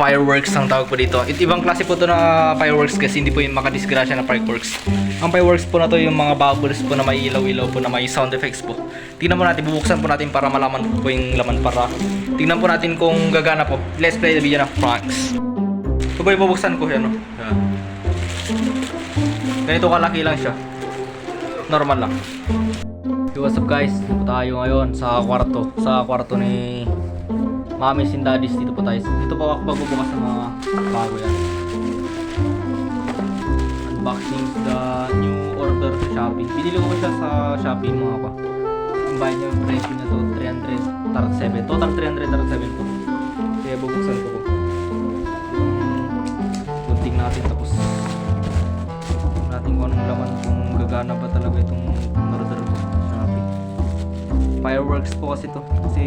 fireworks ang tawag po dito. Ibang klase po to na fireworks kasi hindi po yung makadisgrasya na fireworks. Ang fireworks po na to yung mga bubbles po na may ilaw-ilaw po na may sound effects po. Tingnan po natin, bubuksan po natin para malaman po yung laman para tingnan po natin kung gagana po. Let's play the video na pranks. Ito po yung bubuksan ko yan, no? Yan. Ganito kalaki lang siya. Normal lang. Hey, what's up guys? Dito po tayo ngayon sa kwarto ni Mommies and Daddies. Dito po tayo. Dito po ako pagbubukas ng mga bago yan. Unboxing the new order sa Shopee. Binili ko siya sa Shopee mga pa. Ang bayad niya yung price niya to 337. Total 337 po. Kaya bubuksan ko po. Kunting natin tapos natin kung anong laman, kung gagana ba talaga itong order ko sa Shopee. Fireworks po kasi to. Kasi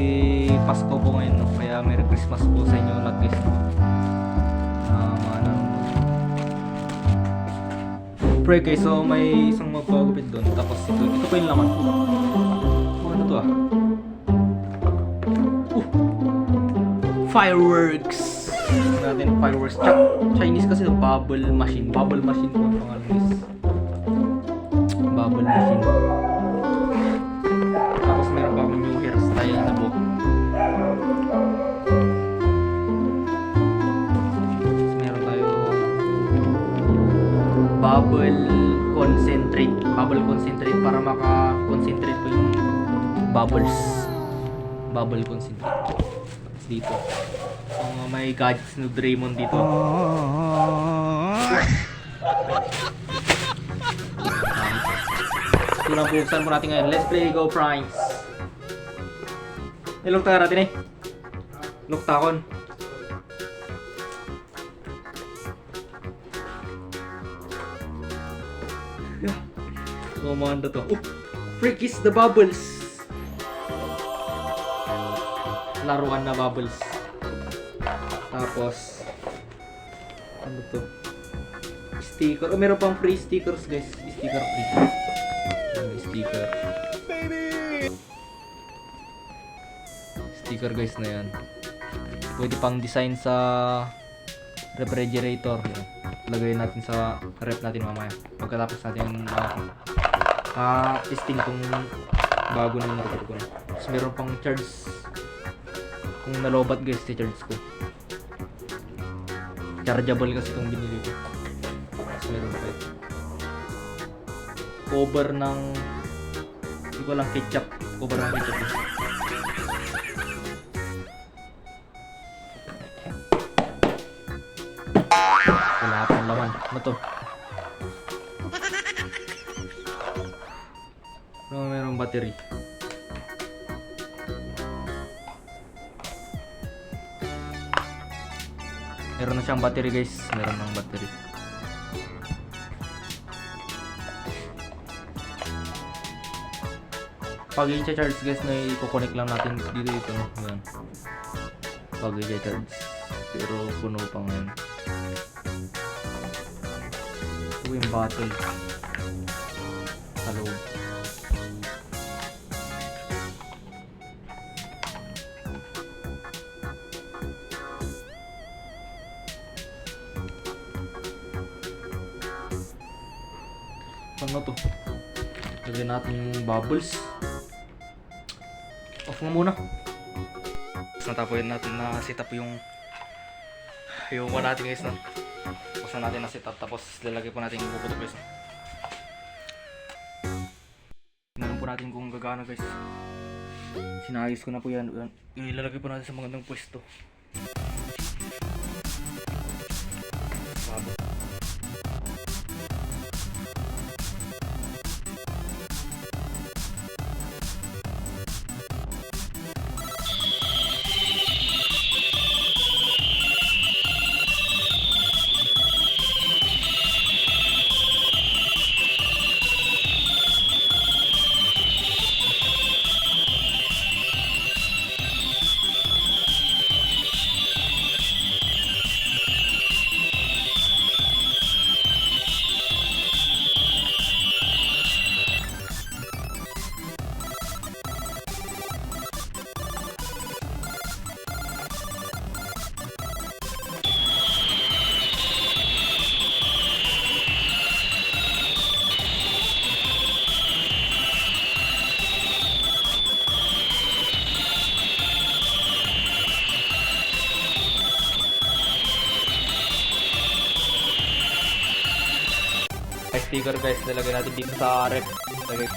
Pasko po ngayon, no? Kaya Merry Christmas po sa inyo lahat guys. Pre guys, so may isang magpagupit doon. Tapos ito po yung laman. Ano to ah? Fireworks! Natin fireworks. Chinese kasi ito, bubble machine. Bubble machine po ang pangalan guys. Bubble machine. Tapos meron pa akong new hairstyle na book. Tapos meron tayo bubble concentrate. Bubble concentrate para maka-concentrate po yung bubbles. Bubble concentrate. Tapos dito may gadgets ni Draymond dito. Ito lang buksan po natin ngayon. Let's play Go Pranks. Ilugta ka natin eh. Luktakon. Kumanda to. Freak is the bubbles. Laruan na bubbles. Tapos ano to? Sticker. Oh, meron pang free stickers guys. Sticker free. Sticker. Sticker guys na yan. Pwede pang design sa refrigerator. Lagay natin sa rep natin mamaya. Pagkatapos natin testing kung bago na yung record ko. Tapos meron pang charge. Kung nalobat guys, charge ko. Chargeable kasi itong binili ko. Tapos meron pa ito. Cover ng hindi ko lang ketchup. Cover ng ketchup guys. Wala pang laman. Ano to? Merong battery. Meron na siyang battery guys. Meron ng battery. Pag i-charge guys na i-connect lang natin dito ito. Yan. Pag i-charge. Pero puno pa ngayon. Ito yung bottle. Sa loob. Ano to? Lagyan natin yung bubbles. Off mo muna. Tapos natapuin natin na set up yung one natin guys, no? Tapos na natin na set up. Tapos lalagay po natin yung bubuto guys, no? Tingnan po natin kung gagana guys. Sinayos ko na po yan. Ilalagay po natin sa magandang pwesto. sticker guys, lalagay natin dito sa rep. Lagay.